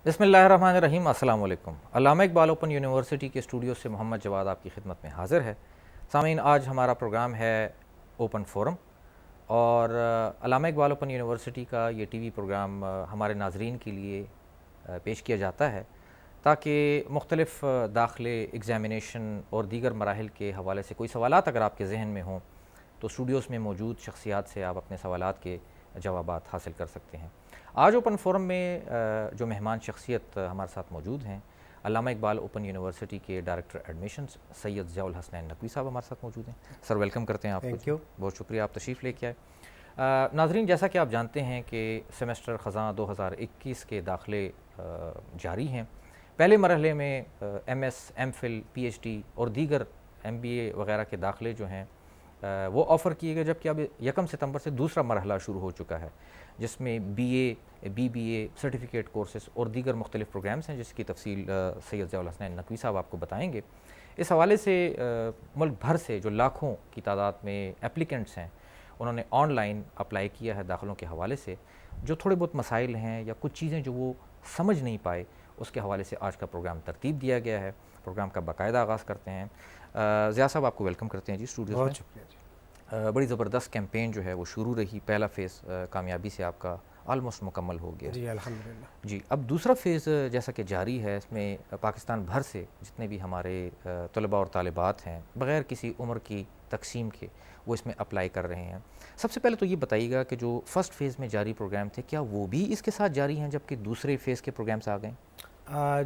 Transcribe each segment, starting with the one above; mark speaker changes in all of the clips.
Speaker 1: بسم اللہ الرحمن الرحیم۔ السلام علیکم۔ علامہ اقبال اوپن یونیورسٹی کے اسٹوڈیو سے محمد جواد آپ کی خدمت میں حاضر ہے۔ سامعین، آج ہمارا پروگرام ہے اوپن فورم، اور علامہ اقبال اوپن یونیورسٹی کا یہ ٹی وی پروگرام ہمارے ناظرین کے لیے پیش کیا جاتا ہے تاکہ مختلف داخلے، ایگزامینیشن اور دیگر مراحل کے حوالے سے کوئی سوالات اگر آپ کے ذہن میں ہوں تو اسٹوڈیوز میں موجود شخصیات سے آپ اپنے سوالات کے جوابات حاصل کر سکتے ہیں۔ آج اوپن فورم میں جو مہمان شخصیت ہمارے ساتھ موجود ہیں، علامہ اقبال اوپن یونیورسٹی کے ڈائریکٹر ایڈمیشنز سید ضیاء الحسنین نقوی صاحب ہمارے ساتھ موجود ہیں۔ سر ویلکم کرتے ہیں آپ کو۔
Speaker 2: تھینک یو،
Speaker 1: بہت شکریہ، آپ تشریف لے کے آئے۔ ناظرین، جیسا کہ آپ جانتے ہیں کہ سیمسٹر خزاں 2021 کے داخلے جاری ہیں۔ پہلے مرحلے میں M S, M Phil, P H D اور دیگر ایم بی اے وغیرہ کے داخلے جو ہیں وہ آفر کیے گئے، جبکہ اب 1 ستمبر سے دوسرا مرحلہ شروع ہو چکا ہے، جس میں B A, B B A, certificate courses اور دیگر مختلف پروگرامز ہیں، جس کی تفصیل سید ضیاء الحسنین نقوی صاحب آپ کو بتائیں گے۔ اس حوالے سے ملک بھر سے جو لاکھوں کی تعداد میں اپلیکنٹس ہیں، انہوں نے آن لائن اپلائی کیا ہے داخلوں کے حوالے سے۔ جو تھوڑے بہت مسائل ہیں یا کچھ چیزیں جو وہ سمجھ نہیں پائے، اس کے حوالے سے آج کا پروگرام ترتیب دیا گیا ہے۔ پروگرام کا باقاعدہ آغاز کرتے ہیں۔ ضیاء صاحب، آپ کو ویلکم کرتے ہیں جی اسٹوڈیوز میں۔
Speaker 2: بہت شکریہ جی۔
Speaker 1: بڑی زبردست کیمپین جو ہے وہ شروع رہی، پہلا فیز کامیابی سے آپ کا آلموسٹ مکمل ہو گیا
Speaker 2: جی الحمدللہ۔
Speaker 1: جی۔ اب دوسرا فیز جیسا کہ جاری ہے، اس میں پاکستان بھر سے جتنے بھی ہمارے طلباء اور طالبات ہیں، بغیر کسی عمر کی تقسیم کے وہ اس میں اپلائی کر رہے ہیں۔ سب سے پہلے تو یہ بتائیے گا کہ جو فرسٹ فیز میں جاری پروگرام تھے، کیا وہ بھی اس کے ساتھ جاری ہیں جبکہ دوسرے فیز کے پروگرامس آ گئے؟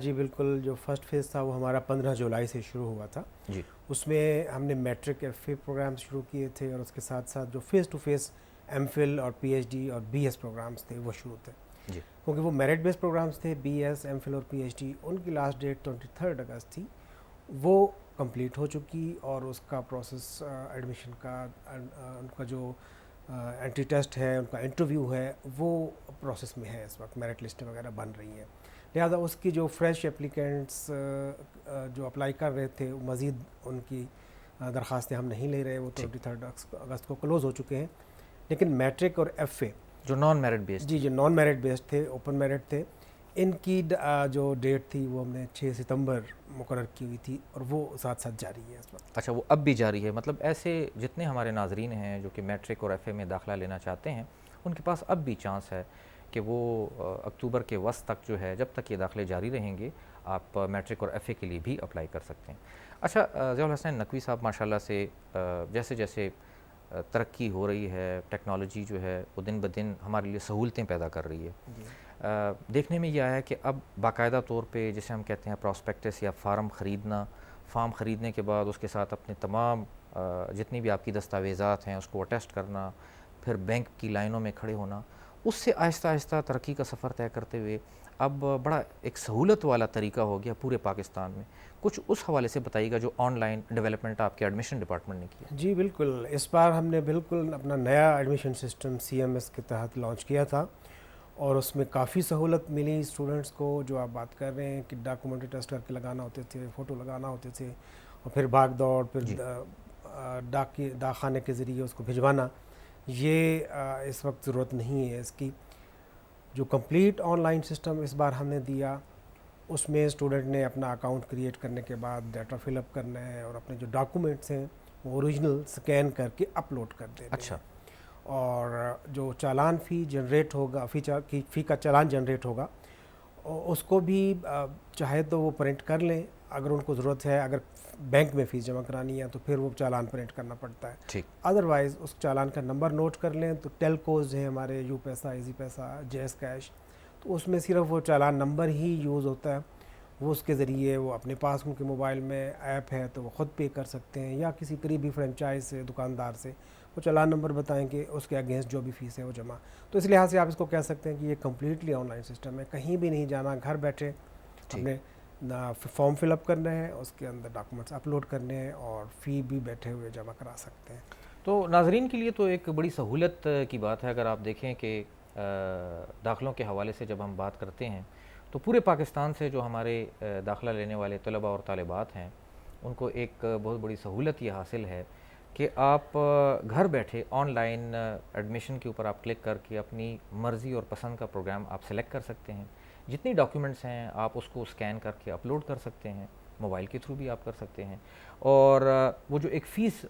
Speaker 2: جی بالکل، جو فرسٹ فیز تھا وہ ہمارا 15 جولائی سے شروع ہوا تھا۔
Speaker 1: جی،
Speaker 2: اس میں ہم نے میٹرک ایف اے پروگرام شروع کیے تھے، اور اس کے ساتھ ساتھ جو face to face M Phil اور پی ایچ ڈی اور بی ایس پروگرامس تھے وہ شروع تھے،
Speaker 1: جی،
Speaker 2: کیونکہ وہ میرٹ بیس پروگرامس تھے۔ بی ایس، ایم فل اور پی ایچ ڈی، ان کی لاسٹ ڈیٹ 23 اگست تھی، وہ کمپلیٹ ہو چکی، اور اس کا پروسیس ایڈمیشن کا، ان کا جو انٹری ٹیسٹ ہے، ان کا انٹرویو ہے، وہ پروسیس میں ہے۔ اس وقت میرٹ لسٹیں وغیرہ بن رہی ہیں، لہٰذا اس کی جو فریش اپلیکینٹس جو اپلائی کر رہے تھے، مزید ان کی درخواستیں ہم نہیں لے رہے، وہ 23 اگست کو کلوز ہو چکے ہیں۔ لیکن میٹرک اور ایف اے
Speaker 1: جو نان میرٹ بیسڈ،
Speaker 2: جی جو نان میرٹ بیسڈ تھے، اوپن میرٹ تھے، ان کی جو ڈیٹ تھی وہ ہم نے 6 ستمبر مقرر کی ہوئی تھی، اور وہ ساتھ ساتھ جاری ہے اس وقت۔
Speaker 1: اچھا، وہ اب بھی جاری ہے؟ مطلب ایسے جتنے ہمارے ناظرین ہیں جو کہ میٹرک اور ایف اے میں داخلہ لینا چاہتے ہیں، ان کے پاس اب بھی چانس ہے کہ وہ اکتوبر کے وسط تک جو ہے، جب تک یہ داخلے جاری رہیں گے، آپ میٹرک اور ایف اے کے لیے بھی اپلائی کر سکتے ہیں۔ اچھا ضیاء الحسنین نقوی صاحب، ماشاءاللہ سے جیسے جیسے ترقی ہو رہی ہے، ٹیکنالوجی جو ہے وہ دن بدن ہمارے لیے سہولتیں پیدا کر رہی ہے۔ دیکھنے میں یہ آیا ہے کہ اب باقاعدہ طور پہ جسے ہم کہتے ہیں پراسپیکٹس یا فارم خریدنے کے بعد اس کے ساتھ اپنے تمام جتنی بھی آپ کی دستاویزات ہیں اس کو اٹیسٹ کرنا، پھر بینک کی لائنوں میں کھڑے ہونا، اس سے آہستہ آہستہ ترقی کا سفر طے کرتے ہوئے اب بڑا ایک سہولت والا طریقہ ہو گیا پورے پاکستان میں۔ کچھ اس حوالے سے بتائیے گا جو آن لائن ڈیولپمنٹ آپ کے ایڈمیشن ڈپارٹمنٹ نے کیا۔
Speaker 2: جی بالکل، اس بار ہم نے بالکل اپنا نیا admission system C M S کے تحت لانچ کیا تھا، اور اس میں کافی سہولت ملی اسٹوڈنٹس کو۔ جو آپ بات کر رہے ہیں کہ ڈاکومنٹری ٹیسٹ کر کے لگانا ہوتے تھے، فوٹو لگانا ہوتے تھے، اور پھر بھاگ دوڑ، پھر ڈاک خانے کے ذریعے اس کو بھجوانا، یہ اس وقت ضرورت نہیں ہے اس کی۔ جو کمپلیٹ آن لائن سسٹم اس بار ہم نے دیا، اس میں اسٹوڈنٹ نے اپنا اکاؤنٹ کریٹ کرنے کے بعد ڈیٹا فل اپ کرنا ہے، اور اپنے جو ڈاکومنٹس ہیں وہ اوریجنل سکین کر کے اپلوڈ کر دینے ہیں۔
Speaker 1: اچھا،
Speaker 2: اور جو چالان فی جنریٹ ہوگا، فی کا چالان جنریٹ ہوگا، اس کو بھی چاہے تو وہ پرنٹ کر لیں اگر ان کو ضرورت ہے۔ اگر بینک میں فیس جمع کرانی ہے تو پھر وہ چالان پرنٹ کرنا پڑتا ہے،
Speaker 1: ٹھیک۔
Speaker 2: ادروائز اس چالان کا نمبر نوٹ کر لیں۔ تو ٹیلکوز ہیں ہمارے، یو پیسہ، ایزی پیسہ، جے ایس کیش، تو اس میں صرف وہ چالان نمبر ہی یوز ہوتا ہے، وہ اس کے ذریعے وہ اپنے پاس ان کے موبائل میں ایپ ہے تو وہ خود پے کر سکتے ہیں، یا کسی قریبی فرنچائز سے، دکاندار سے وہ چالان نمبر بتائیں گے، اس کے اگینسٹ جو بھی فیس ہے وہ جمع۔ تو اس لحاظ سے آپ اس کو کہہ سکتے ہیں کہ یہ کمپلیٹلی آن لائن سسٹم ہے، کہیں بھی نہیں جانا، گھر بیٹھے اپنے فارم فل اپ کرنا ہے، اس کے اندر ڈاکومنٹس اپلوڈ کرنے ہیں، اور فی بھی بیٹھے ہوئے جمع کرا سکتے ہیں۔
Speaker 1: تو ناظرین کے لیے تو ایک بڑی سہولت کی بات ہے۔ اگر آپ دیکھیں کہ داخلوں کے حوالے سے جب ہم بات کرتے ہیں تو پورے پاکستان سے جو ہمارے داخلہ لینے والے طلباء اور طالبات ہیں، ان کو ایک بہت بڑی سہولت یہ حاصل ہے کہ آپ گھر بیٹھے آن لائن ایڈمیشن کے اوپر آپ کلک کر کے اپنی مرضی اور پسند کا پروگرام آپ سلیکٹ کر سکتے ہیں۔ جتنی ڈاکیومنٹس ہیں آپ اس کو اسکین کر کے اپلوڈ کر سکتے ہیں، موبائل کے تھرو بھی آپ کر سکتے ہیں. اور وہ جو ایک فیس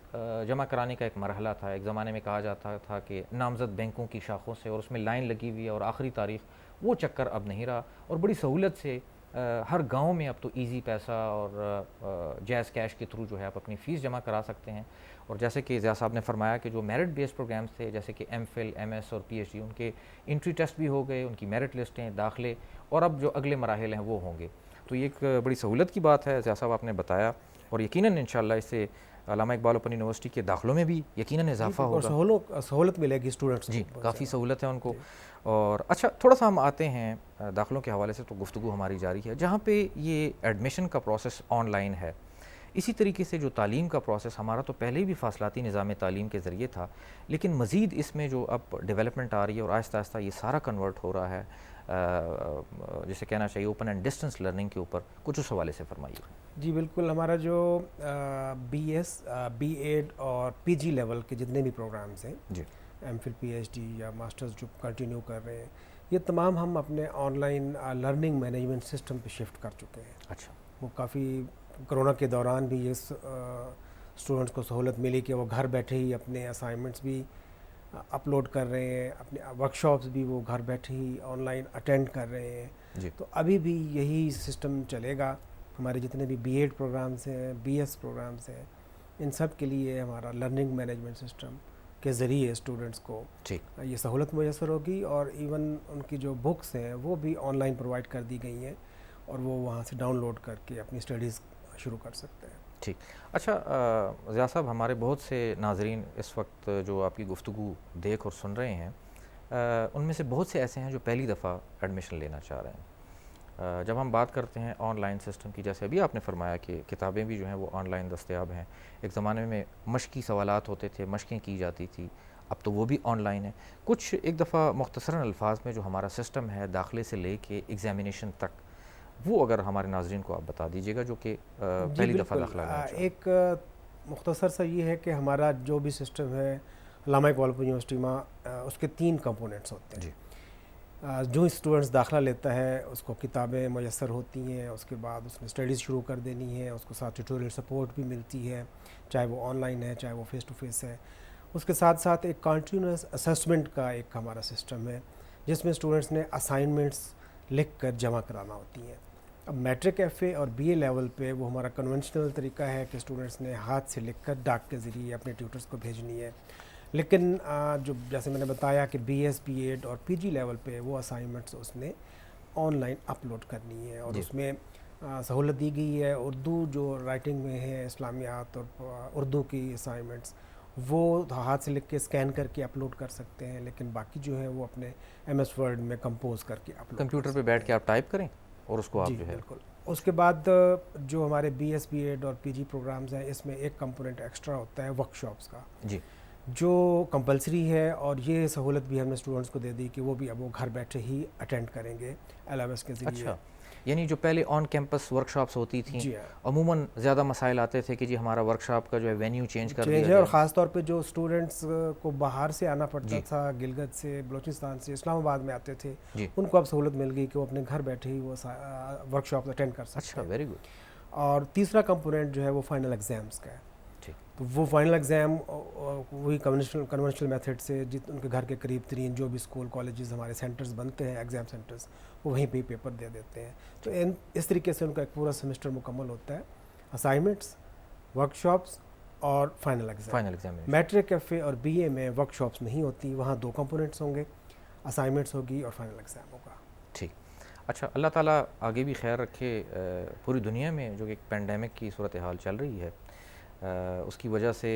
Speaker 1: جمع کرانے کا ایک مرحلہ تھا، ایک زمانے میں کہا جاتا تھا کہ نامزد بینکوں کی شاخوں سے اور اس میں لائن لگی ہوئی ہے اور آخری تاریخ، وہ چکر اب نہیں رہا. اور بڑی سہولت سے ہر گاؤں میں اب تو ایزی پیسہ اور جیز کیش کے تھرو جو ہے آپ اپنی فیس جمع کرا سکتے ہیں. اور جیسے کہ ضیاء صاحب نے فرمایا کہ جو میرٹ بیسڈ پروگرامز تھے جیسے کہ ایم فل، ایم ایس اور پی ایچ ڈی، ان کے انٹری ٹیسٹ بھی ہو گئے، ان کی میرٹ لسٹیں، داخلے، اور اب جو اگلے مراحل ہیں وہ ہوں گے. تو یہ ایک بڑی سہولت کی بات ہے ضیاء صاحب آپ نے بتایا، اور یقیناً انشاءاللہ اس سے علامہ اقبال اوپن یونیورسٹی کے داخلوں میں بھی یقیناً اضافہ
Speaker 2: اور
Speaker 1: ہوگا.
Speaker 2: سہولت ملے گی اسٹوڈنٹس کو
Speaker 1: جی
Speaker 2: بہت
Speaker 1: کافی
Speaker 2: زیادہ.
Speaker 1: سہولت ہے ان کو.
Speaker 2: جی.
Speaker 1: اور اچھا تھوڑا سا ہم آتے ہیں داخلوں کے حوالے سے، تو گفتگو ہماری جاری ہے. جہاں پہ یہ ایڈمیشن کا پروسیس آن لائن ہے، اسی طریقے سے جو تعلیم کا پروسیس ہمارا تو پہلے ہی بھی فاصلاتی نظام تعلیم کے ذریعے تھا، لیکن مزید اس میں جو اب ڈیولپمنٹ آ رہی ہے اور آہستہ آہستہ یہ سارا کنورٹ ہو رہا ہے، جسے کہنا چاہیے اوپن اینڈ ڈسٹنس لرننگ کے اوپر، کچھ اس حوالے سے فرمائیے.
Speaker 2: جی بالکل. ہمارا جو بی ایس، بی ایڈ اور پی جی لیول کے جتنے بھی پروگرامز ہیں،
Speaker 1: جی
Speaker 2: M Phil, P H D یا ماسٹرز جو کنٹینیو کر رہے ہیں، یہ تمام ہم اپنے online learning management system پہ شفٹ کر چکے ہیں.
Speaker 1: اچھا.
Speaker 2: وہ کافی کرونا کے دوران بھی یہ اسٹوڈنٹس کو سہولت ملی کہ وہ گھر بیٹھے ہی اپنے اسائنمنٹس بھی اپلوڈ کر رہے ہیں، اپنے ورکشاپس بھی وہ گھر بیٹھے ہی آن لائن اٹینڈ کر رہے ہیں.
Speaker 1: جی
Speaker 2: تو ابھی بھی یہی سسٹم چلے گا. ہمارے جتنے بھی بی ایڈ پروگرامس ہیں، بی ایس پروگرامس ہیں، ان سب کے لیے ہمارا لرننگ مینجمنٹ سسٹم کے ذریعے اسٹوڈنٹس کو
Speaker 1: ٹھیک.
Speaker 2: یہ سہولت میسر ہوگی. اور ایون ان کی جو بکس ہیں وہ بھی آن لائن پرووائڈ کر دی گئی ہیں، اور وہ وہاں سے ڈاؤن لوڈ کر کے اپنی اسٹڈیز شروع کر سکتے ہیں.
Speaker 1: ٹھیک. اچھا ضیاء صاحب، ہمارے بہت سے ناظرین اس وقت جو آپ کی گفتگو دیکھ اور سن رہے ہیں، ان میں سے بہت سے ایسے ہیں جو پہلی دفعہ ایڈمیشن لینا چاہ رہے ہیں. جب ہم بات کرتے ہیں آن لائن سسٹم کی، جیسے ابھی آپ نے فرمایا کہ کتابیں بھی جو ہیں وہ آن لائن دستیاب ہیں. ایک زمانے میں مشقی سوالات ہوتے تھے، مشقیں کی جاتی تھی، اب تو وہ بھی آن لائن ہے. کچھ ایک دفعہ مختصراً الفاظ میں جو ہمارا سسٹم ہے داخلے سے لے کے ایگزامینیشن تک، وہ اگر ہمارے ناظرین کو آپ بتا دیجیے گا جو کہ
Speaker 2: جی
Speaker 1: پہلی دفعہ
Speaker 2: بالکل.
Speaker 1: داخلہ لینا چاہتے ہیں.
Speaker 2: ایک مختصر سا یہ ہے کہ ہمارا جو بھی سسٹم ہے علامہ اقبال اوپن یونیورسٹی میں، اس کے 3 کمپوننٹس ہوتے ہیں.
Speaker 1: جی
Speaker 2: جو اسٹوڈنٹس داخلہ لیتا ہے اس کو کتابیں میسر ہوتی ہیں، اس کے بعد اس نے اسٹڈیز شروع کر دینی ہے، اس کو ساتھ ٹیوٹوریل سپورٹ بھی ملتی ہے، چاہے وہ آن لائن ہے چاہے وہ فیس ٹو فیس ہے. اس کے ساتھ ساتھ ایک کنٹینیوس اسسمنٹ کا ایک ہمارا سسٹم ہے، جس میں اسٹوڈنٹس نے اسائنمنٹس لکھ کر جمع کرانا ہوتی ہیں. اب میٹرک ایف اے اور بی اے لیول پہ وہ ہمارا کنونشنل طریقہ ہے کہ اسٹوڈنٹس نے ہاتھ سے لکھ کر ڈاک کے ذریعے اپنے ٹیوٹرس کو بھیجنی ہے. لیکن جو جیسے میں نے بتایا کہ بی ایس، بی ایڈ اور پی جی لیول پہ وہ اسائنمنٹس اس نے آن لائن اپلوڈ کرنی ہے. اور
Speaker 1: جی
Speaker 2: اس میں سہولت دی گئی ہے، اردو جو رائٹنگ میں ہے، اسلامیات اور اردو کی اسائنمنٹس وہ ہاتھ سے لکھ کے اسکین کر کے اپلوڈ کر سکتے ہیں، لیکن باقی جو ہے وہ اپنے ایم ایس ورڈ میں کمپوز کر کے اپلوڈ
Speaker 1: کمپیوٹر پہ بیٹھ کے آپ ٹائپ کریں اور اس کو آپ
Speaker 2: جی
Speaker 1: جو ہے.
Speaker 2: بالکل. اس کے بعد جو ہمارے بی ایس، بی ایڈ اور پی جی پروگرامز ہیں، اس میں ایک کمپوننٹ ایکسٹرا ہوتا ہے ورکشاپس کا،
Speaker 1: جی
Speaker 2: جو کمپلسری ہے. اور یہ سہولت بھی ہم نے اسٹوڈنٹس کو دے دی کہ وہ بھی اب وہ گھر بیٹھے ہی اٹینڈ کریں گے ایل ایم ایس کے ذریعے.
Speaker 1: اچھا، یعنی جو پہلے آن کیمپس ورکشاپس ہوتی تھیں،
Speaker 2: جی ہاں
Speaker 1: عموماً زیادہ مسائل آتے تھے کہ جی ہمارا ورکشاپ کا جو ہے وینیو چینج کر دیا
Speaker 2: چینج ہے.
Speaker 1: جائے.
Speaker 2: اور خاص طور پہ جو اسٹوڈنٹس کو باہر سے آنا پڑتا
Speaker 1: جی
Speaker 2: تھا، گلگت سے، بلوچستان سے، اسلام آباد میں آتے تھے،
Speaker 1: جی.
Speaker 2: ان کو اب سہولت مل گئی کہ وہ اپنے گھر بیٹھے ہی وہ ورکشاپ اٹینڈ کر سکتے
Speaker 1: اچھا،
Speaker 2: ہیں.
Speaker 1: Very good.
Speaker 2: اور تیسرا کمپوننٹ جو ہے وہ فائنل ایگزامس کا ہے.
Speaker 1: ٹھیک.
Speaker 2: تو وہ فائنل ایگزام وہی کنونشنل میتھڈ سے ان کے گھر کے قریب ترین جو بھی اسکول کالجز ہمارے سینٹرز بنتے ہیں، ایگزام سینٹرز، وہ وہیں پہ ہی پیپر دے دیتے ہیں. تو اس طریقے سے ان کا ایک پورا سیمسٹر مکمل ہوتا ہے. اسائنمنٹس، ورکشاپس اور final exam. Matric F A اور بی اے میں ورکشاپس نہیں ہوتی، وہاں 2 کمپوننٹس ہوں گے، اسائنمنٹس ہوگی اور فائنل ایگزام ہوگا.
Speaker 1: ٹھیک. اچھا، اللہ تعالیٰ آگے بھی خیر رکھے. پوری دنیا میں جو کہ ایک پینڈیمک کی صورتحال چل رہی ہے، اس کی وجہ سے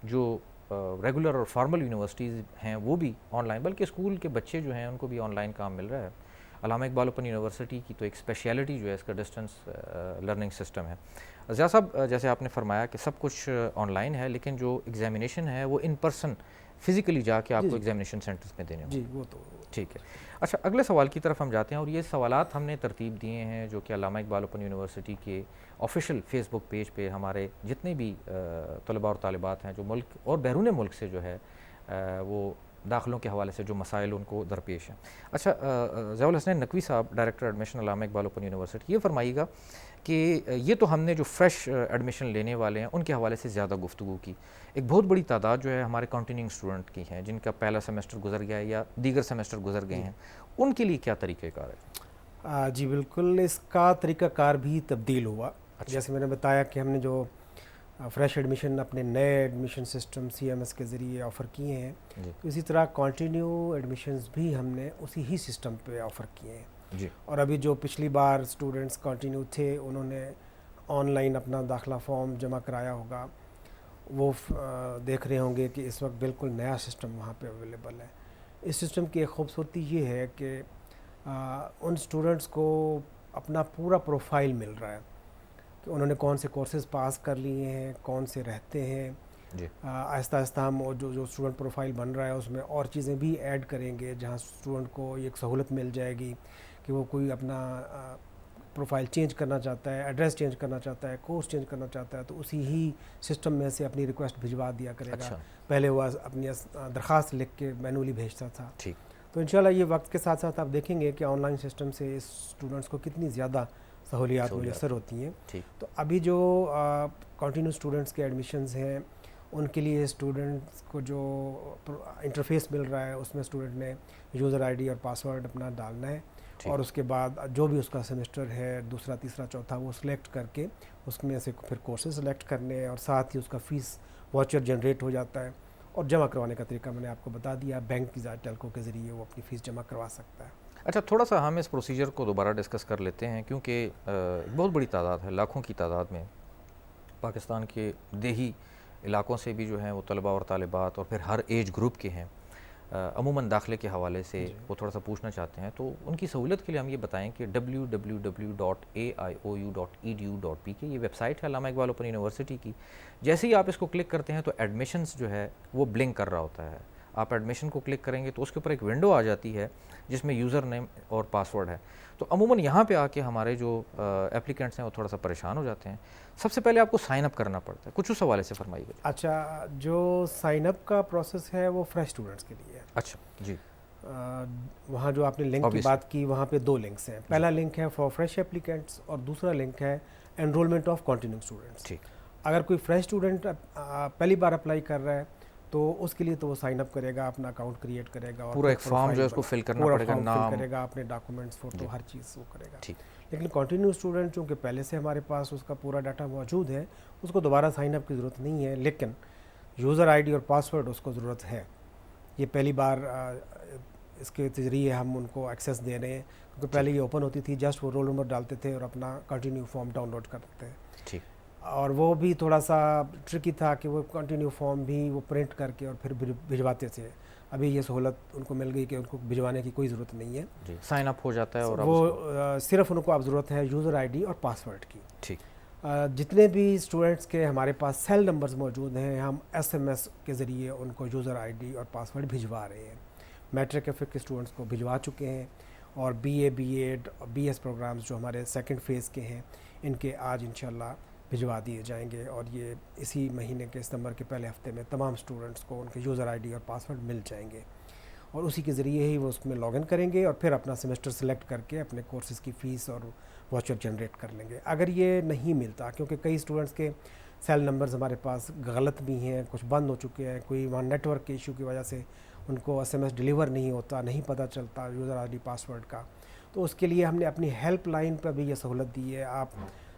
Speaker 1: جو ریگولر اور فارمل یونیورسٹیز ہیں وہ بھی آن لائن، بلکہ اسکول کے بچے جو ہیں ان کو بھی آن لائن کام مل رہا ہے. علامہ اقبال اوپن یونیورسٹی کی تو ایک اسپیشلٹی جو ہے اس کا ڈسٹنس لرننگ سسٹم ہے. ضیاء صاحب، جیسے آپ نے فرمایا کہ سب کچھ آن لائن ہے، لیکن جو ایگزامینیشن ہے وہ ان پرسن فزیکلی جا کے آپ کو ایگزامینیشن سینٹرز میں دینے ہوں.
Speaker 2: جی وہ تو
Speaker 1: ٹھیک ہے. اچھا، اگلے سوال کی طرف ہم جاتے ہیں، اور یہ سوالات ہم نے ترتیب دیے ہیں جو کہ علامہ اقبال اوپن یونیورسٹی کے آفیشیل فیس بک پیج پہ ہمارے جتنے بھی طلباء اور طالبات ہیں جو ملک اور بیرون ملک سے جو ہے وہ داخلوں کے حوالے سے جو مسائل ان کو درپیش ہیں. اچھا ضیاء الحسنین نقوی صاحب، ڈائریکٹر ایڈمیشن علامہ اقبال اوپن یونیورسٹی، یہ فرمائیے گا کہ یہ تو ہم نے جو فریش ایڈمیشن لینے والے ہیں ان کے حوالے سے زیادہ گفتگو کی، ایک بہت بڑی تعداد جو ہے ہمارے کنٹینیوئنگ اسٹوڈنٹ کی ہیں جن کا پہلا سیمسٹر گزر گیا ہے یا دیگر سیمسٹر گزر گئے ہیں، ان کے لیے کیا طریقہ کار ہے؟
Speaker 2: جی بالکل، اس کا طریقہ کار بھی تبدیل ہوا. جیسے میں نے بتایا کہ ہم نے جو فریش ایڈمیشن اپنے نئے ایڈمیشن سسٹم CMS کے ذریعے آفر کیے ہیں، تو اسی طرح کنٹینیو ایڈمیشنز بھی ہم نے اسی ہی سسٹم پہ آفر کیے ہیں. اور ابھی جو پچھلی بار اسٹوڈنٹس کنٹینیو تھے انہوں نے آن لائن اپنا داخلہ فارم جمع کرایا ہوگا، وہ دیکھ رہے ہوں گے کہ اس وقت بالکل نیا سسٹم وہاں پہ اویلیبل ہے. اس سسٹم کی ایک خوبصورتی یہ ہے کہ ان اسٹوڈنٹس کو اپنا پورا پروفائل مل رہا ہے کہ انہوں نے کون سے کورسز پاس کر لیے ہیں، کون سے رہتے ہیں. آہستہ آہستہ ہم جو اسٹوڈنٹ پروفائل بن رہا ہے اس میں اور چیزیں بھی ایڈ کریں گے، جہاں اسٹوڈنٹ کو ایک سہولت مل جائے گی کہ وہ کوئی اپنا پروفائل چینج کرنا چاہتا ہے، ایڈریس چینج کرنا چاہتا ہے، کورس چینج کرنا چاہتا ہے، تو اسی ہی سسٹم میں سے اپنی ریکویسٹ بھجوا دیا کرے گا. پہلے وہ اپنی درخواست لکھ کے مینولی بھیجتا تھا. تو انشاءاللہ یہ وقت کے ساتھ ساتھ آپ دیکھیں گے کہ آن لائن سسٹم سے اس اسٹوڈنٹس کو کتنی زیادہ سہولیات میسر ہوتی ہیں. تو ابھی جو کنٹینیو اسٹوڈنٹس کے ایڈمیشنز ہیں ان کے لیے اسٹوڈنٹس کو جو انٹرفیس مل رہا ہے اس میں اسٹوڈنٹ نے یوزر آئی ڈی اور پاسورڈ اپنا ڈالنا ہے، اور اس کے بعد جو بھی اس کا سیمسٹر ہے، دوسرا تیسرا چوتھا، وہ سلیکٹ کر کے اس میں سے پھر کورسز سلیکٹ کرنے ہیں، اور ساتھ ہی اس کا فیس واچر جنریٹ ہو جاتا ہے. اور جمع کروانے کا طریقہ میں نے آپ کو بتا دیا، بینک کی ٹیلکو کے ذریعے وہ اپنی فیس جمع کروا سکتا ہے.
Speaker 1: اچھا تھوڑا سا ہم اس پروسیجر کو دوبارہ ڈسکس کر لیتے ہیں، کیونکہ بہت بڑی تعداد ہے، لاکھوں کی تعداد میں پاکستان کے دیہی علاقوں سے بھی جو ہیں وہ طلباء اور طالبات اور پھر ہر ایج گروپ کے ہیں، عموماً داخلے کے حوالے سے وہ تھوڑا سا پوچھنا چاہتے ہیں. تو ان کی سہولت کے لیے ہم یہ بتائیں کہ www.aiou.edu.pk یہ ویب سائٹ ہے علامہ اقبال اوپن یونیورسٹی کی. جیسے ہی آپ اس کو کلک کرتے ہیں تو ایڈمیشنز جو ہے وہ بلنک کر رہا ہوتا ہے. آپ ایڈمیشن کو کلک کریں گے تو اس کے اوپر ایک ونڈو آ جاتی ہے جس میں یوزر نیم اور پاسورڈ ہے. تو عموماً یہاں پہ آ کے ہمارے جو اپلیکینٹس ہیں وہ تھوڑا سا پریشان ہو جاتے ہیں. سب سے پہلے آپ کو سائن اپ کرنا پڑتا ہے، کچھ اس حوالے سے فرمائیے گا.
Speaker 2: اچھا، جو سائن اپ کا پروسیس ہے وہ فریش اسٹوڈنٹس کے لیے ہے.
Speaker 1: اچھا جی.
Speaker 2: وہاں جو آپ نے لنک کی بات کی وہاں پہ 2 لنکس ہیں. پہلا لنک ہے فار فریش اپلیکینٹس اور دوسرا لنک ہے انرولمنٹ آف کنٹینیو اسٹوڈنٹس.
Speaker 1: ٹھیک.
Speaker 2: اگر کوئی فریش اسٹوڈنٹ پہلی بار اپلائی کر رہا ہے تو اس کے لیے تو وہ سائن اپ کرے گا، اپنا اکاؤنٹ کریٹ کرے گا، اور
Speaker 1: پورا ایک فارم جو ہے اس کو فل کرنا پڑے گا، نام
Speaker 2: کرے گا، اپنے ڈاکومنٹس، فوٹو، ہر چیز وہ کرے گا.
Speaker 1: ٹھیک.
Speaker 2: لیکن کنٹینیو اسٹوڈنٹ چونکہ پہلے سے ہمارے پاس اس کا پورا ڈاٹا موجود ہے، اس کو دوبارہ سائن اپ کی ضرورت نہیں ہے، لیکن یوزر آئی ڈی اور پاسورڈ اس کو ضرورت ہے. یہ پہلی بار اس کے ذریعے ہم ان کو ایکسیس دے رہے ہیں، کیونکہ پہلے یہ اوپن ہوتی تھی، جسٹ وہ رول نمبر ڈالتے تھے اور اپنا کنٹینیو فارم ڈاؤن لوڈ کرتے تھے.
Speaker 1: ٹھیک.
Speaker 2: اور وہ بھی تھوڑا سا ٹرکی تھا کہ وہ کنٹینیو فارم بھی وہ پرنٹ کر کے اور پھر بھجواتے تھے. ابھی یہ سہولت ان کو مل گئی کہ ان کو بھجوانے کی کوئی ضرورت نہیں ہے،
Speaker 1: جی سائن اپ ہو جاتا ہے، اور
Speaker 2: وہ صرف ان کو اب ضرورت ہے یوزر آئی ڈی اور پاسورڈ کی.
Speaker 1: ٹھیک.
Speaker 2: جتنے بھی اسٹوڈنٹس کے ہمارے پاس سیل نمبرز موجود ہیں، ہم SMS کے ذریعے ان کو یوزر آئی ڈی اور پاسورڈ بھجوا رہے ہیں. میٹرک ایف کے اسٹوڈنٹس کو بھجوا چکے ہیں، اور BA BEd اور BS پروگرامز جو ہمارے سیکنڈ فیز کے ہیں ان کے آج انشاءاللہ بھجوا دیے جائیں گے، اور یہ اسی مہینے کے ستمبر کے پہلے ہفتے میں تمام اسٹوڈنٹس کو ان کے یوزر آئی ڈی اور پاسورڈ مل جائیں گے، اور اسی کے ذریعے ہی وہ اس میں لاگ ان کریں گے اور پھر اپنا سیمسٹر سلیکٹ کر کے اپنے کورسز کی فیس اور واچر جنریٹ کر لیں گے. اگر یہ نہیں ملتا، کیونکہ کئی اسٹوڈنٹس کے سیل نمبرز ہمارے پاس غلط بھی ہیں، کچھ بند ہو چکے ہیں، کوئی وہاں نیٹ ورک کے ایشو کی وجہ سے ان کو SMS ڈیلیور نہیں ہوتا، نہیں پتہ چلتا یوزر آئی ڈی پاسورڈ کا، تو اس کے لیے ہم نے اپنی ہیلپ لائن پہ بھی یہ سہولت دی ہے. آپ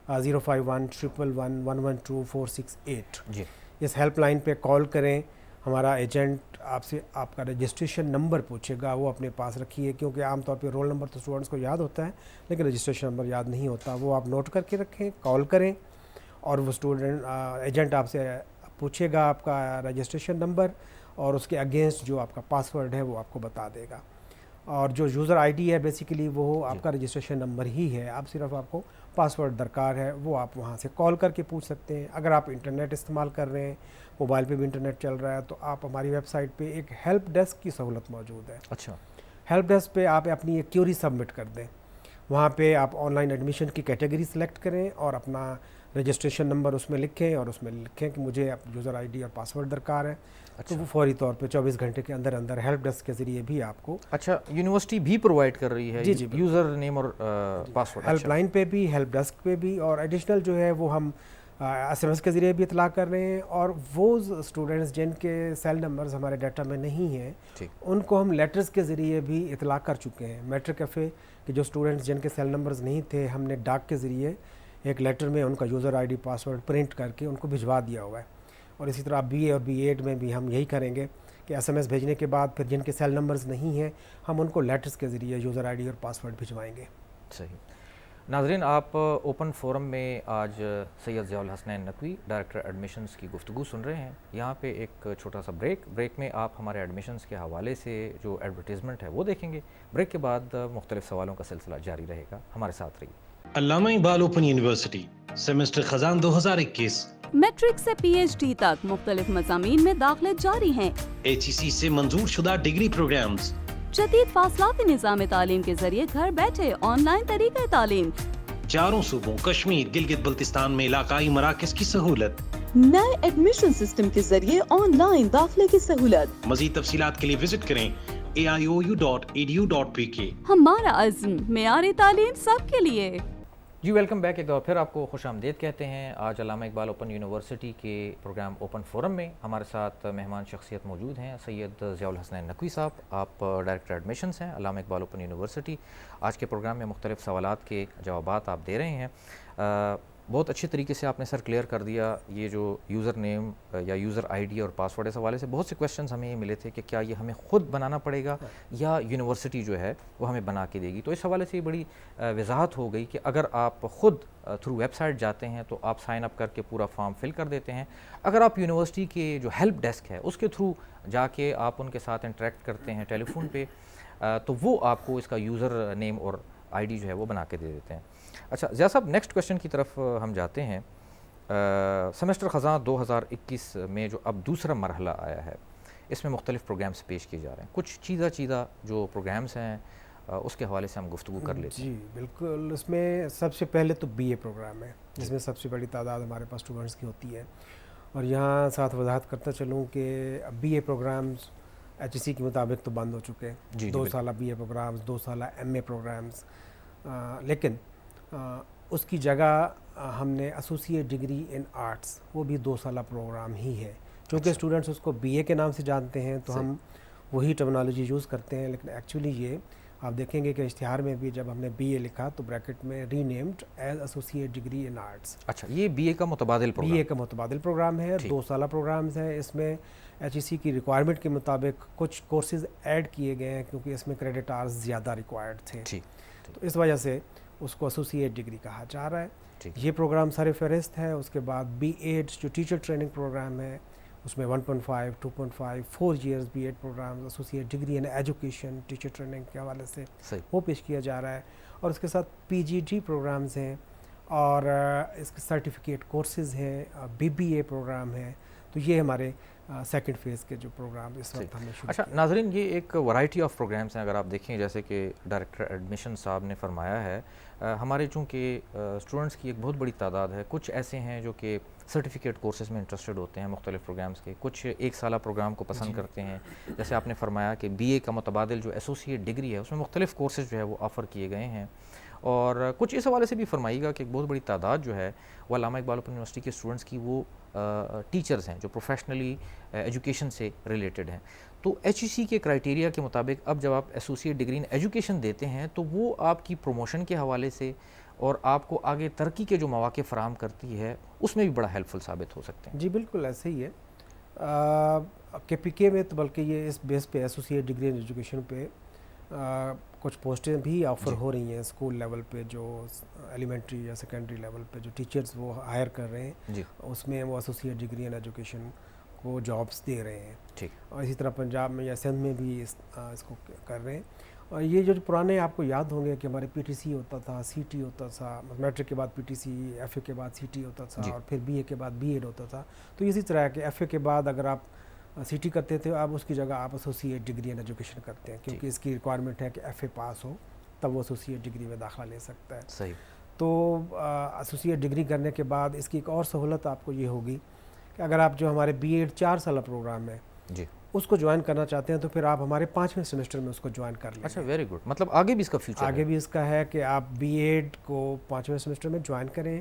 Speaker 2: 051-111-112-468
Speaker 1: جی
Speaker 2: اس ہیلپ لائن پہ کال کریں. ہمارا ایجنٹ آپ سے آپ کا رجسٹریشن نمبر پوچھے گا، وہ اپنے پاس رکھیے، کیونکہ عام طور پہ رول نمبر تو اسٹوڈنٹس کو یاد ہوتا ہے لیکن رجسٹریشن نمبر یاد نہیں ہوتا. وہ آپ نوٹ کر کے رکھیں، کال کریں، اور وہ ایجنٹ آپ سے پوچھے گا آپ کا رجسٹریشن نمبر، اور اس کے اگینسٹ جو آپ کا پاسورڈ ہے وہ آپ کو بتا دے گا. اور جو یوزر آئی ڈی ہے بیسیکلی وہ آپ کا رجسٹریشن نمبر ہی ہے، اب صرف آپ کو پاسورڈ درکار ہے، وہ آپ وہاں سے کال کر کے پوچھ سکتے ہیں. اگر آپ انٹرنیٹ استعمال کر رہے ہیں، موبائل پہ بھی انٹرنیٹ چل رہا ہے، تو آپ ہماری ویب سائٹ پہ ایک ہیلپ ڈیسک کی سہولت موجود ہے.
Speaker 1: اچھا.
Speaker 2: ہیلپ ڈیسک پہ آپ اپنی ایک کیوری سبمٹ کر دیں. وہاں پہ آپ آن لائن ایڈمیشن کی کیٹیگری سلیکٹ کریں اور اپنا رجسٹریشن نمبر اس میں لکھیں اور اس میں لکھیں کہ مجھے یوزر آئی ڈی اور پاسورڈ درکار ہے. تو وہ فوری طور پہ 24 گھنٹے کے اندر اندر ہیلپ ڈیسک کے ذریعے بھی آپ کو.
Speaker 1: اچھا یونیورسٹی بھی پرووائڈ کر رہی ہے
Speaker 2: جی
Speaker 1: یوزر نیم اور پاسورڈ؟
Speaker 2: ہیلپ لائن پہ بھی، ہیلپ ڈیسک پہ بھی، اور ایڈیشنل جو ہے وہ ہم ایس ایم ایس کے ذریعے بھی اطلاع کر رہے ہیں. اور وہ اسٹوڈنٹس جن کے سیل نمبرز ہمارے ڈیٹا میں نہیں ہیں ان کو ہم لیٹرز کے ذریعے بھی اطلاع کر چکے ہیں. میٹرک ایف اے کے جو اسٹوڈنٹس جن کے سیل نمبرز نہیں تھے، ہم نے ڈاک کے ذریعے ایک لیٹر میں ان کا user I D password print کر کے ان کو بھجوا دیا ہوا ہے. اور اسی طرح بی اے اور بی ایڈ میں بھی ہم یہی کریں گے کہ ایس ایم ایس بھیجنے کے بعد پھر جن کے سیل نمبرز نہیں ہیں ہم ان کو لیٹرز کے ذریعے یوزر آئی ڈی اور پاسورڈ بھجوائیں گے.
Speaker 1: صحیح. ناظرین، آپ اوپن فورم میں آج سید ضیاء الحسنین نقوی ڈائریکٹر ایڈمیشنز کی گفتگو سن رہے ہیں. یہاں پہ ایک چھوٹا سا بریک میں آپ ہمارے ایڈمیشنز کے حوالے سے جو ایڈورٹیزمنٹ ہے وہ دیکھیں گے. بریک کے بعد مختلف سوالوں کا سلسلہ جاری رہے گا. ہمارے ساتھ رہیے.
Speaker 3: علامہ اقبال اوپن یونیورسٹی سیمسٹر خزان 2021
Speaker 4: میٹرک سے پی ایچ ڈی تک مختلف مضامین میں داخلے جاری ہیں.
Speaker 3: HEC سے منظور شدہ ڈگری پروگرامز،
Speaker 4: جدید فاصلاتی نظام تعلیم کے ذریعے گھر بیٹھے آن لائن طریقہ تعلیم،
Speaker 3: چاروں صوبوں کشمیر گلگت بلتستان میں علاقائی مراکز کی سہولت،
Speaker 5: نئے ایڈمیشن سسٹم کے ذریعے آن لائن داخلے کی سہولت.
Speaker 3: مزید تفصیلات کے لیے وزٹ کریں aiou.edu.pk.
Speaker 4: ہمارا عزم معیاری تعلیم سب کے لیے.
Speaker 1: جی ویلکم بیک. ایک بار پھر آپ کو خوش آمدید کہتے ہیں. آج علامہ اقبال اوپن یونیورسٹی کے پروگرام اوپن فورم میں ہمارے ساتھ مہمان شخصیت موجود ہیں سید ضیاء الحسنین نقوی صاحب. آپ ڈائریکٹر ایڈمیشنز ہیں علامہ اقبال اوپن یونیورسٹی. آج کے پروگرام میں مختلف سوالات کے جوابات آپ دے رہے ہیں. بہت اچھے طریقے سے آپ نے سر کلیئر کر دیا یہ جو یوزر نیم یا یوزر آئی ڈی اور پاسورڈ اس حوالے سے. بہت سے کویشچنز ہمیں یہ ملے تھے کہ کیا یہ ہمیں خود بنانا پڑے گا یا یونیورسٹی جو ہے وہ ہمیں بنا کے دے گی. تو اس حوالے سے یہ بڑی وضاحت ہو گئی کہ اگر آپ خود تھرو ویب سائٹ جاتے ہیں تو آپ سائن اپ کر کے پورا فارم فل کر دیتے ہیں. اگر آپ یونیورسٹی کے جو ہیلپ ڈیسک ہے اس کے تھرو جا کے آپ ان کے ساتھ انٹریکٹ کرتے ہیں ٹیلی فون پہ تو وہ آپ کو اس کا یوزر نیم اور آئی ڈی جو ہے وہ بنا کے دے دیتے ہیں. اچھا ضیاء صاحب، نیکسٹ کویشچن کی طرف ہم جاتے ہیں. سیمسٹر خزاں 2021 میں جو اب دوسرا مرحلہ آیا ہے اس میں مختلف پروگرامز پیش کیے جا رہے ہیں. کچھ چیزہ جو پروگرامز ہیں اس کے حوالے سے ہم گفتگو کر لیتے ہیں.
Speaker 2: جی بالکل. اس میں سب سے پہلے تو بی اے پروگرام ہے جس میں سب سے بڑی تعداد ہمارے پاس اسٹوڈنٹس کی ہوتی ہے. اور یہاں ساتھ وضاحت کرتا چلوں کہ بی اے پروگرامز HEC کے مطابق تو بند ہو چکے ہیں. 2 سالہ بی اے پروگرامز، 2 سالہ ایم اے پروگرامز. لیکن اس کی جگہ ہم نے ایسوسیٹ ڈگری ان آرٹس، وہ بھی 2 سالہ پروگرام ہی ہے. چونکہ اسٹوڈنٹس اس کو بی اے کے نام سے جانتے ہیں تو ہم وہی ٹرمنالوجی یوز کرتے ہیں. لیکن ایکچولی یہ آپ دیکھیں گے کہ اشتہار میں بھی جب ہم نے بی اے لکھا تو بریکٹ میں renamed as associate degree in arts.
Speaker 1: اچھا، یہ بی اے کا متبادل پروگرام؟
Speaker 2: بی اے کا متبادل پروگرام ہے. 2 سالہ پروگرامز ہیں. اس میں HEC کی ریکوائرمنٹ کے مطابق کچھ کورسز ایڈ کیے گئے ہیں کیونکہ اس میں کریڈٹ آورز زیادہ ریکوائرڈ تھے. تو اس وجہ سے اس کو ایسوسیٹ ڈگری کہا جا رہا ہے. یہ پروگرام سر فہرست ہے. اس کے بعد بی ایڈ جو ٹیچر ٹریننگ پروگرام ہے اس میں 1.5 2.5 4 years B Ed programme associate degree in education teacher training کے حوالے سے وہ پیش کیا جا رہا ہے. اور اس کے ساتھ PGD پروگرامز ہیں اور اس کے سرٹیفکیٹ کورسز ہیں، BBA پروگرام ہے. تو یہ ہمارے سیکنڈ فیز کے جو پروگرام اس وقت ہم نے شروع.
Speaker 1: اچھا ناظرین، یہ ایک ورائٹی آف پروگرامس ہیں. اگر آپ دیکھیں جیسے کہ ڈائریکٹر ایڈمیشن صاحب نے فرمایا ہے ہمارے چونکہ اسٹوڈنٹس کی ایک بہت بڑی تعداد ہے. کچھ ایسے ہیں جو کہ سرٹیفکیٹ کورسز میں انٹرسٹڈ ہوتے ہیں مختلف پروگرامز کے، کچھ 1 سالہ پروگرام کو پسند کرتے ہیں. جیسے آپ نے فرمایا کہ بی اے کا متبادل جو ایسوسیٹ ڈگری ہے اس میں مختلف کورسز جو ہے وہ آفر کیے گئے ہیں. اور کچھ اس حوالے سے بھی فرمائیے گا کہ ایک بہت بڑی تعداد جو ہے وہ علامہ اقبال اوپن یونیورسٹی کے اسٹوڈنٹس کی وہ ٹیچرز ہیں جو پروفیشنلی ایجوکیشن سے ریلیٹڈ ہیں. تو HEC کے کرائٹیریا کے مطابق اب جب آپ ایسوسیٹ ڈگری ان ایجوکیشن دیتے ہیں تو وہ آپ کی پروموشن کے حوالے سے اور آپ کو آگے ترقی کے جو مواقع فراہم کرتی ہے اس میں بھی بڑا ہیلپ فل ثابت ہو سکتے ہیں.
Speaker 2: جی بالکل ایسے ہی ہے. KPK میں تو بلکہ یہ اس بیس پہ ایسوسیٹ ڈگری ان ایجوکیشن پہ کچھ پوسٹیں بھی آفر ہو رہی ہیں اسکول لیول پہ، جو ایلیمنٹری یا سیکنڈری لیول پہ جو ٹیچرز وہ ہائر کر رہے ہیں اس میں وہ ایسوسیٹ ڈگری ان ایجوکیشن کو جابس دے رہے ہیں. اور اسی طرح پنجاب میں یا سندھ میں بھی اس کو کر رہے ہیں. اور یہ جو پرانے آپ کو یاد ہوں گے کہ ہمارے PTC ہوتا تھا، CT ہوتا تھا، میٹرک کے بعد PTC، FA کے بعد CT ہوتا تھا اور پھر BA کے بعد BEd ہوتا تھا. تو اسی طرح کہ FA کے بعد اگر آپ CT کرتے تھے اب اس کی جگہ آپ ایسوسیٹ ڈگری ان ایجوکیشن کرتے ہیں کیونکہ اس کی ریکوائرمنٹ ہے کہ FA پاس ہو تب وہ ایسوسیٹ ڈگری میں داخلہ لے سکتا ہے.
Speaker 1: صحیح.
Speaker 2: تو ایسوسیٹ ڈگری کرنے کے بعد اس کی ایک اور سہولت آپ کو یہ ہوگی کہ اگر آپ جو ہمارے بی ایڈ 4 سالہ پروگرام ہے
Speaker 1: جی
Speaker 2: اس کو جوائن کرنا چاہتے ہیں تو پھر آپ ہمارے 5ویں سیمسٹر میں اس کو جوائن کر لیں.
Speaker 1: اچھا ویری گڈ. مطلب آگے بھی اس کا فیوچر
Speaker 2: آگے بھی اس کا ہے کہ آپ بی ایڈ کو 5ویں سیمسٹر میں جوائن کریں,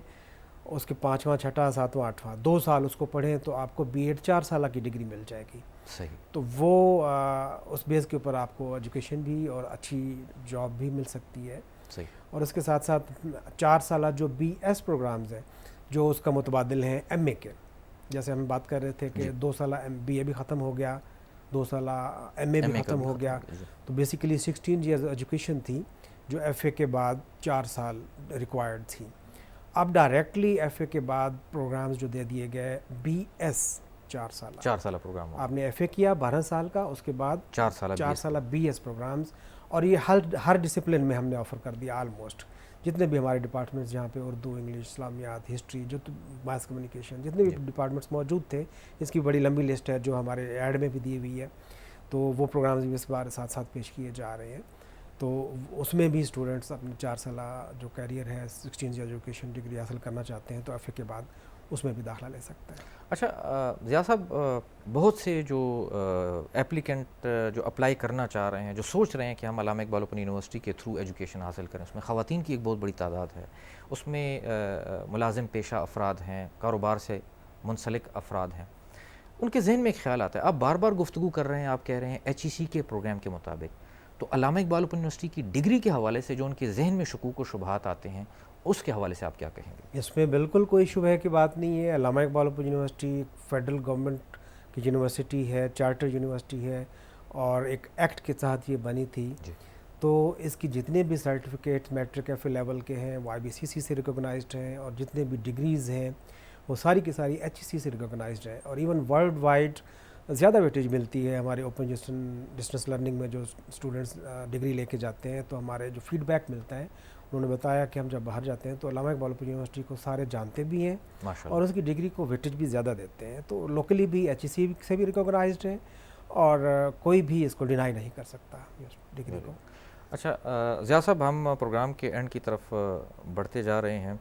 Speaker 2: اس کے 5واں 6واں 7واں 8واں 2 سال اس کو پڑھیں تو آپ کو بی ایڈ 4 سالہ کی ڈگری مل جائے گی.
Speaker 1: صحیح.
Speaker 2: تو وہ اس بیس کے اوپر آپ کو ایجوکیشن بھی اور اچھی جاب بھی مل سکتی ہے.
Speaker 1: صحیح.
Speaker 2: اور اس کے ساتھ ساتھ 4 سالہ جو بی ایس پروگرامز ہیں جو اس کا متبادل ہیں ایم اے کے, جیسے ہم بات کر رہے تھے کہ 2 سالہ بی اے بھی ختم ہو گیا, 2 سالہ ایم اے بھی ختم ہو گیا, تو بیسیکلی 16 ایئرز ایجوکیشن تھی جو ایف اے کے بعد 4 سال ریکوائرڈ تھی. اب ڈائریکٹلی ایف اے کے بعد پروگرامز جو دے دیے گئے بی ایس 4 سالہ
Speaker 1: پروگرام
Speaker 2: آپ نے ایف اے کیا 12 سال کا, اس کے بعد
Speaker 1: 4
Speaker 2: سالہ بی ایس پروگرامز, اور یہ ہر ڈسپلن میں ہم نے آفر کر دیا آلموسٹ. جتنے بھی ہمارے ڈپارٹمنٹس جہاں پہ اردو, انگلش, اسلامیات, ہسٹری, جو ماس کمیونیکیشن, جتنے بھی ڈپارٹمنٹس موجود تھے, اس کی بڑی لمبی لسٹ ہے جو ہمارے ایڈ میں بھی دی ہوئی ہے, تو وہ پروگرامز بھی اس بار ساتھ ساتھ پیش کیے جا رہے ہیں. تو اس میں بھی اسٹوڈنٹس اپنے 4 سالہ جو کیریئر ہے 16 ایجوکیشن ڈگری حاصل کرنا چاہتے ہیں تو ایف اے کے بعد اس میں بھی داخلہ لے سکتا ہے.
Speaker 1: اچھا ضیاء صاحب, بہت سے جو ایپلیکنٹ جو اپلائی کرنا چاہ رہے ہیں, جو سوچ رہے ہیں کہ ہم علامہ اقبال اوپن یونیورسٹی کے تھرو ایجوکیشن حاصل کریں, اس میں خواتین کی ایک بہت بڑی تعداد ہے, اس میں ملازم پیشہ افراد ہیں, کاروبار سے منسلک افراد ہیں, ان کے ذہن میں ایک خیال آتا ہے. آپ بار بار گفتگو کر رہے ہیں, آپ کہہ رہے ہیں ایچ ای سی کے پروگرام کے مطابق, تو علامہ اقبال اوپن یونیورسٹی کی ڈگری کے حوالے سے جو ان کے ذہن میں شکوک و شبہات آتے ہیں, اس کے حوالے سے آپ کیا کہیں گے؟
Speaker 2: اس میں بالکل کوئی شبہ کی بات نہیں ہے. علامہ Iqbal open university federal government کی یونیورسٹی ہے, چارٹر یونیورسٹی ہے, اور ایک ایکٹ کے تحت یہ بنی تھی. تو اس کی جتنے بھی certificate matric F A level کے ہیں وہ آئی بی سی سی سے ریکوگنائزڈ ہیں, اور جتنے بھی ڈگریز ہیں وہ ساری کی ساری ایچ ای سی سے ریکوگنائزڈ ہیں. اور ایون ورلڈ وائڈ زیادہ ویٹیج ملتی ہے ہمارے اوپن ڈسٹنس لرننگ میں. جو اسٹوڈنٹس ڈگری لے کے جاتے ہیں تو ہمارے جو فیڈ بیک ملتا ہے, انہوں نے بتایا کہ ہم جب باہر جاتے ہیں تو علامہ اقبال اوپن یونیورسٹی کو سارے جانتے بھی ہیں اور اس کی ڈگری کو ویٹیج بھی زیادہ دیتے ہیں. تو لوکلی بھی ایچ ای سی سے بھی ریکوگنائزڈ ہیں, اور کوئی بھی اس کو ڈینائی نہیں کر سکتا ڈگری کو.
Speaker 1: اچھا ضیاء صاحب, ہم پروگرام کے اینڈ کی طرف بڑھتے جا رہے ہیں.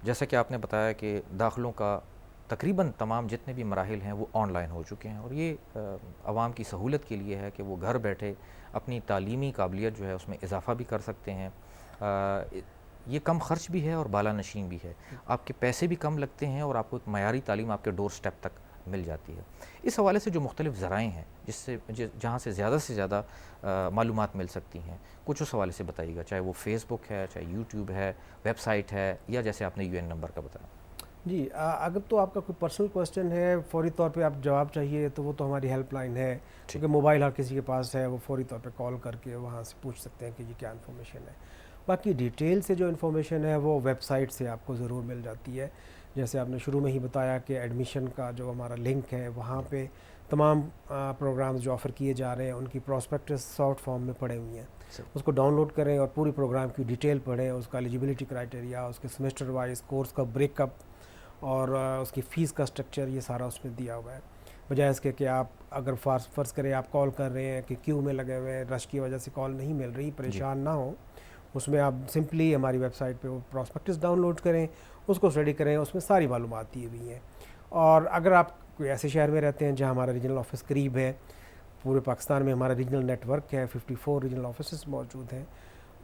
Speaker 1: جیسا کہ آپ نے بتایا کہ داخلوں کا تقریباً تمام جتنے بھی مراحل ہیں وہ آن لائن ہو چکے ہیں, اور یہ عوام کی سہولت کے لیے ہے کہ وہ گھر بیٹھے اپنی تعلیمی قابلیت جو ہے اس میں اضافہ بھی کر سکتے ہیں. یہ کم خرچ بھی ہے اور بالا نشین بھی ہے, آپ کے پیسے بھی کم لگتے ہیں, اور آپ کو ایک معیاری تعلیم آپ کے ڈور سٹیپ تک مل جاتی ہے. اس حوالے سے جو مختلف ذرائع ہیں جہاں سے زیادہ معلومات مل سکتی ہیں, کچھ اس حوالے سے بتائیے گا, چاہے وہ فیس بک ہے, چاہے یوٹیوب ہے, ویب سائٹ ہے, یا جیسے آپ نے یو این نمبر کا بتایا.
Speaker 2: جی, اگر تو آپ کا کوئی پرسنل کویسچن ہے, فوری طور پہ آپ جواب چاہیے, تو وہ تو ہماری ہیلپ لائن ہے, کیونکہ موبائل ہر کسی کے پاس ہے, وہ فوری طور پہ کال کر کے وہاں سے پوچھ سکتے ہیں کہ یہ کیا انفارمیشن ہے. باقی ڈیٹیل سے جو انفارمیشن ہے وہ ویب سائٹ سے آپ کو ضرور مل جاتی ہے. جیسے آپ نے شروع میں ہی بتایا کہ ایڈمیشن کا جو ہمارا لنک ہے, وہاں پہ تمام پروگرامز جو آفر کیے جا رہے ہیں ان کی پراسپیکٹس سافٹ فارم میں پڑے ہوئی ہیں. اس کو ڈاؤن لوڈ کریں اور پوری پروگرام کی ڈیٹیل پڑھیں, اس کا ایلیجیبلٹی کرائٹیریا, اس کے سیمسٹر وائز کورس کا بریک اپ, اور اس کی فیس کا اسٹرکچر, یہ سارا اس میں دیا ہوا ہے. بجائے اس کے کہ آپ اگر فرض کریں آپ کال کر رہے ہیں کہ کیو میں لگے ہوئے ہیں, رش کی وجہ سے کال نہیں مل رہی, پریشان نہ ہوں. اس میں آپ سمپلی ہماری ویب سائٹ پہ وہ پراسپیکٹس ڈاؤن لوڈ کریں, اس کو اسٹڈی کریں, اس میں ساری معلومات دی ہوئی ہیں. اور اگر آپ کوئی ایسے شہر میں رہتے ہیں جہاں ہمارا ریجنل آفس قریب ہے, پورے پاکستان میں ہمارا ریجنل نیٹ ورک ہے, 54 ریجنل آفیسز موجود ہیں,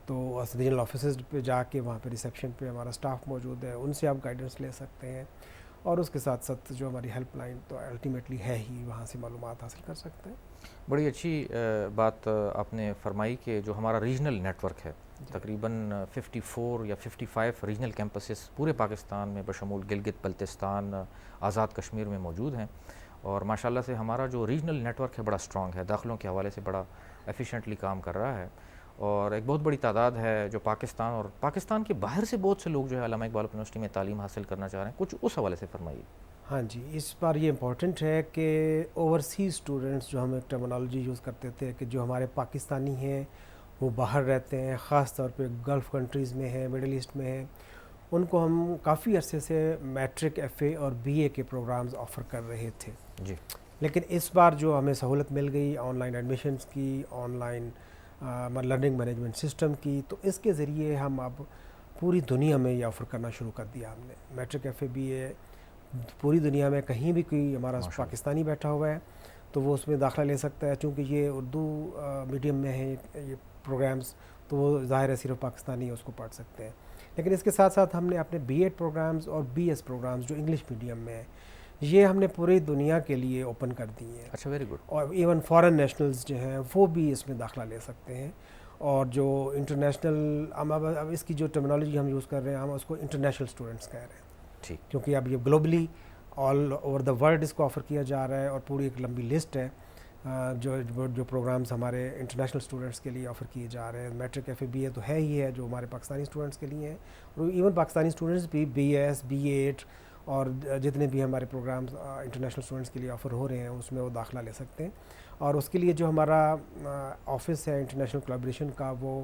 Speaker 2: تو ریجنل آفیسز پہ جا کے وہاں پہ ریسیپشن پہ ہمارا اسٹاف موجود ہے, ان سے آپ گائیڈنس لے سکتے ہیں. اور اس کے ساتھ ساتھ جو ہماری ہیلپ لائن تو الٹیمیٹلی ہے ہی, وہاں سے معلومات حاصل کر سکتے ہیں.
Speaker 1: بڑی اچھی بات آپ نے فرمائی کہ جو ہمارا ریجنل نیٹ ورک ہے, تقریباً 54 یا 55 ریجنل کیمپسز پورے پاکستان میں بشمول گلگت بلتستان, آزاد کشمیر میں موجود ہیں, اور ماشاءاللہ سے ہمارا جو ریجنل نیٹ ورک ہے بڑا اسٹرانگ ہے, داخلوں کے حوالے سے بڑا ایفیشینٹلی کام کر رہا ہے, اور ایک بہت بڑی تعداد ہے جو پاکستان اور پاکستان کے باہر سے بہت سے لوگ جو ہے علامہ اقبال اوپن یونیورسٹی میں تعلیم حاصل کرنا چاہ رہے ہیں. کچھ اس حوالے سے فرمائیے.
Speaker 2: ہاں جی, اس بار یہ امپورٹنٹ ہے کہ اوورسیز اسٹوڈنٹس, جو ہم ایک ٹرمنالوجی یوز کرتے تھے کہ جو ہمارے پاکستانی ہیں وہ باہر رہتے ہیں, خاص طور پہ گلف کنٹریز میں ہیں, مڈل ایسٹ میں ہیں, ان کو ہم کافی عرصے سے میٹرک, ایف اے اور بی اے کے پروگرامز آفر کر رہے تھے.
Speaker 1: جی,
Speaker 2: لیکن اس بار جو ہمیں سہولت مل گئی آن لائن ایڈمیشنز کی, on line learning management system کی, تو اس کے ذریعے ہم اب پوری دنیا میں یہ آفر کرنا شروع کر دیا ہم نے. میٹرک ایف اے بی اے پوری دنیا میں کہیں بھی کوئی ہمارا پاکستانی بیٹھا ہوا ہے تو وہ اس میں داخلہ لے سکتا ہے. چونکہ یہ اردو میڈیم میں ہے یہ پروگرامز, تو وہ ظاہر ہے صرف پاکستانی اس کو پڑھ سکتے ہیں. لیکن اس کے ساتھ ساتھ ہم نے اپنے بی ایڈ پروگرامز اور بی ایس پروگرامز جو انگلش میڈیم میں ہیں یہ ہم نے پوری دنیا کے لیے اوپن کر دیے ہیں.
Speaker 1: اچھا, ویری گڈ.
Speaker 2: اور ایون فارن نیشنلز جو ہیں وہ بھی اس میں داخلہ لے سکتے ہیں. اور جو انٹرنیشنل اب اس کی جو ٹرمینالوجی ہم یوز کر رہے ہیں ہم اس کو انٹرنیشنل اسٹوڈنٹس کہہ رہے ہیں.
Speaker 1: ٹھیک.
Speaker 2: کیونکہ اب یہ globally all over the world اس کو آفر کیا جا رہا ہے اور پوری ایک لمبی لسٹ ہے جو پروگرامز ہمارے انٹرنیشنل اسٹوڈنٹس کے لیے آفر کیے جا رہے ہیں. میٹرک ایف اے بی اے تو ہے ہی ہے جو ہمارے پاکستانی اسٹوڈنٹس کے لیے ہیں, اور ایون پاکستانی اسٹوڈنٹس بھی بی ایس بی ایڈ اور جتنے بھی ہمارے پروگرامز انٹرنیشنل اسٹوڈنٹس کے لیے آفر ہو رہے ہیں اس میں وہ داخلہ لے سکتے ہیں. اور اس کے لیے جو ہمارا آفس ہے انٹرنیشنل کولیبریشن کا وہ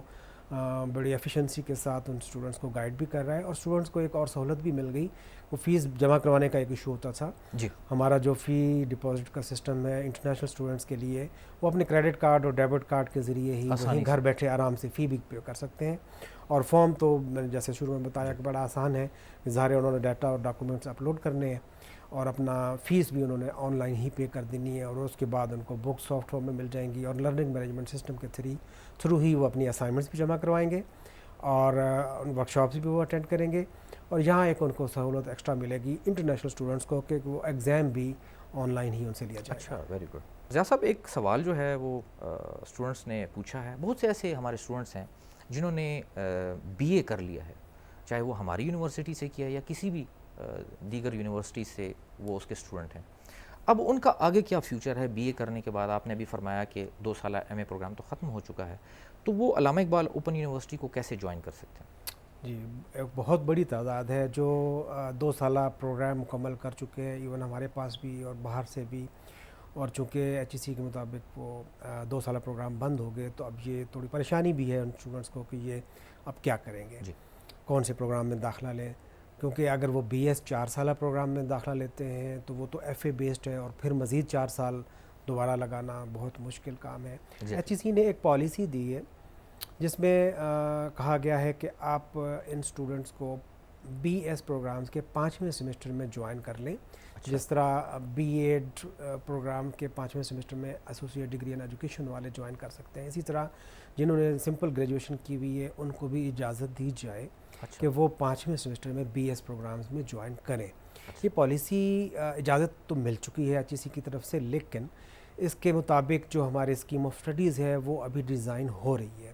Speaker 2: بڑی ایفیشنسی کے ساتھ ان اسٹوڈنٹس کو گائیڈ بھی کر رہا ہے. اور اسٹوڈنٹس کو ایک اور سہولت بھی مل گئی, وہ فیس جمع کروانے کا ایک ایشو ہوتا تھا.
Speaker 1: جی.
Speaker 2: ہمارا جو فی ڈپازٹ کا سسٹم ہے انٹرنیشنل اسٹوڈنٹس کے لیے وہ اپنے کریڈٹ کارڈ اور ڈیبٹ کارڈ کے ذریعے ہی وہیں گھر بیٹھے آرام سے فی بھی پے کر سکتے ہیں. اور فارم تو میں نے جیسے شروع میں بتایا کہ بڑا آسان ہے, ظاہر انہوں نے ڈیٹا اور ڈاکومنٹس اپلوڈ کرنے ہیں اور اپنا فیس بھی انہوں نے آن لائن ہی پے کر دینی ہے, اور اس کے بعد ان کو بک سافٹ فارم میں مل جائیں گی اور لرننگ مینجمنٹ سسٹم کے تھرو ہی وہ اپنی اسائنمنٹس بھی جمع کروائیں گے اور ورک شاپس بھی وہ اٹینڈ کریں گے. اور یہاں ایک ان کو سہولت ایکسٹرا ملے گی انٹرنیشنل اسٹوڈنٹس کو کہ وہ ایگزام بھی آن لائن ہی ان سے لیا جائے.
Speaker 1: اچھا, ویری گڈ. ضیاء صاحب, ایک سوال جو ہے وہ اسٹوڈنٹس نے پوچھا ہے. بہت سے ایسے ہمارے اسٹوڈنٹس ہیں جنہوں نے بی اے کر لیا ہے, چاہے وہ ہماری یونیورسٹی سے کیا ہے یا کسی بھی دیگر یونیورسٹی سے وہ اس کے اسٹوڈنٹ ہیں. اب ان کا آگے کیا فیوچر ہے بی اے کرنے کے بعد؟ آپ نے ابھی فرمایا کہ 2 سالہ ایم اے پروگرام تو ختم ہو چکا ہے, تو وہ علامہ اقبال اوپن یونیورسٹی کو کیسے جوائن کر سکتے ہیں؟
Speaker 2: جی, ایک بہت بڑی تعداد ہے جو 2 سالہ پروگرام مکمل کر چکے ہیں, ایون ہمارے پاس بھی اور باہر سے بھی. اور چونکہ ایچ ای سی کے مطابق وہ 2 سالہ پروگرام بند ہو گئے تو اب یہ تھوڑی پریشانی بھی ہے ان اسٹوڈنٹس کو کہ یہ اب کیا کریں گے,
Speaker 1: جی,
Speaker 2: کون سے پروگرام میں داخلہ لیں. کیونکہ اگر وہ بی ایس 4 سالہ پروگرام میں داخلہ لیتے ہیں تو وہ تو ایف اے بیسڈ ہے اور پھر مزید 4 سال دوبارہ لگانا بہت مشکل کام ہے. ایچ ای سی نے ایک پالیسی دی ہے جس میں کہا گیا ہے کہ آپ ان اسٹوڈنٹس کو بی ایس پروگرامز کے 5ویں سیمسٹر میں جوائن کر لیں. جس طرح بی ایڈ پروگرام کے 5ویں سیمسٹر میں ایسوسیٹ ڈگری ان ایجوکیشن والے جوائن کر سکتے ہیں, اسی طرح جنہوں نے سمپل گریجویشن کی ہوئی ہے ان کو بھی اجازت دی جائے کہ وہ 5ویں سیمسٹر میں بی ایس پروگرامز میں جوائن کریں. یہ پالیسی اجازت تو مل چکی ہے ایچ ای سی کی طرف سے, لیکن اس کے مطابق جو ہمارے اسکیم آف اسٹڈیز ہے وہ ابھی ڈیزائن ہو رہی ہے.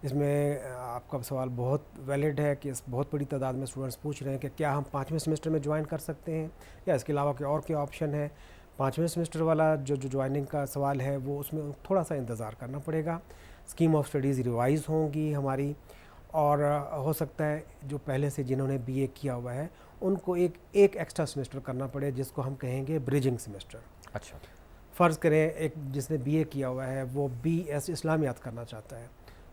Speaker 2: اس میں آپ کا سوال بہت ویلڈ ہے کہ اس بہت بڑی تعداد میں اسٹوڈنٹس پوچھ رہے ہیں کہ کیا ہم 5ویں سیمسٹر میں جوائن کر سکتے ہیں یا اس کے علاوہ کوئی اور کیا آپشن ہے. 5ویں سیمسٹر والا جو جوائننگ کا سوال ہے وہ اس میں تھوڑا سا انتظار کرنا پڑے گا. اسکیم آف اسٹڈیز ریوائز ہوں گی ہماری, اور ہو سکتا ہے جو پہلے سے جنہوں نے بی اے کیا ہوا ہے ان کو ایک ایکسٹرا سیمسٹر کرنا پڑے جس کو ہم کہیں گے بریجنگ سیمسٹر.
Speaker 1: اچھا,
Speaker 2: فرض کریں ایک جس نے بی اے کیا ہوا ہے وہ بی ایس اسلامیات کرنا چاہتا ہے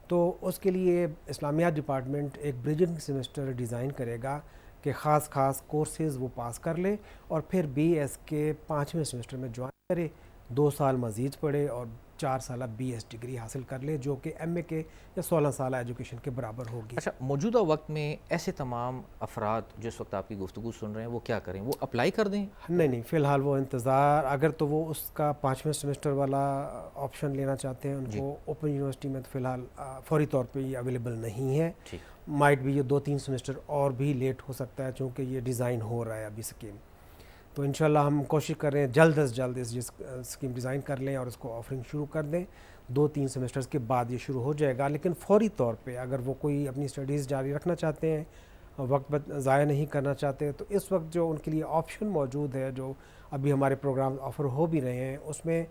Speaker 2: تو اس کے لیے اسلامیات ڈپارٹمنٹ ایک بریجنگ سیمسٹر ڈیزائن کرے گا کہ خاص کورسز وہ پاس کر لے اور پھر بی ایس کے 5ویں سیمسٹر میں جوائن کرے, 2 سال مزید پڑھے اور 4 سالہ بی ایس ڈگری حاصل کر لے جو کہ ایم اے کے یا 16 سالہ ایجوکیشن کے برابر ہوگی.
Speaker 1: اچھا, موجودہ وقت میں ایسے تمام افراد جس وقت آپ کی گفتگو سن رہے ہیں وہ کیا کریں؟ وہ اپلائی کر دیں؟
Speaker 2: نہیں, فی الحال وہ انتظار, اگر تو وہ اس کا 5ویں سیمسٹر والا آپشن لینا چاہتے ہیں ان کو اوپن یونیورسٹی میں تو فی الحال فوری طور پہ یہ اویلیبل نہیں ہے. مائٹ بھی یہ 2-3 سیمسٹر اور بھی لیٹ ہو سکتا ہے چونکہ یہ ڈیزائن ہو رہا ہے ابھی اسکیم. تو انشاءاللہ ہم کوشش کر رہے ہیں جلد از جلد اس اسکیم ڈیزائن کر لیں اور اس کو آفرنگ شروع کر دیں. 2-3 سیمسٹرز کے بعد یہ شروع ہو جائے گا, لیکن فوری طور پہ اگر وہ کوئی اپنی اسٹڈیز جاری رکھنا چاہتے ہیں, وقت ضائع نہیں کرنا چاہتے, تو اس وقت جو ان کے لیے آپشن موجود ہے جو ابھی ہمارے پروگرام آفر ہو بھی رہے ہیں اس میں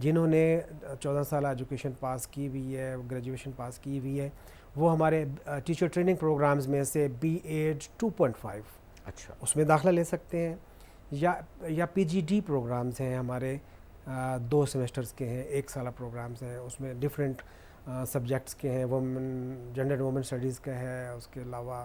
Speaker 2: جنہوں نے 14 سالہ ایجوکیشن پاس کی ہوئی ہے, گریجویشن پاس کی ہوئی ہے, وہ ہمارے ٹیچر ٹریننگ پروگرامز میں سے بی ایڈ 2.5
Speaker 1: اچھا
Speaker 2: اس میں داخلہ لے سکتے ہیں, یا پی جی ڈی پروگرامز ہیں ہمارے 2 سیمسٹرز کے ہیں, 1 سالہ پروگرامز ہیں, اس میں ڈفرینٹ سبجیکٹس کے ہیں, وومن جنڈر وومن اسٹڈیز کا ہے, اس کے علاوہ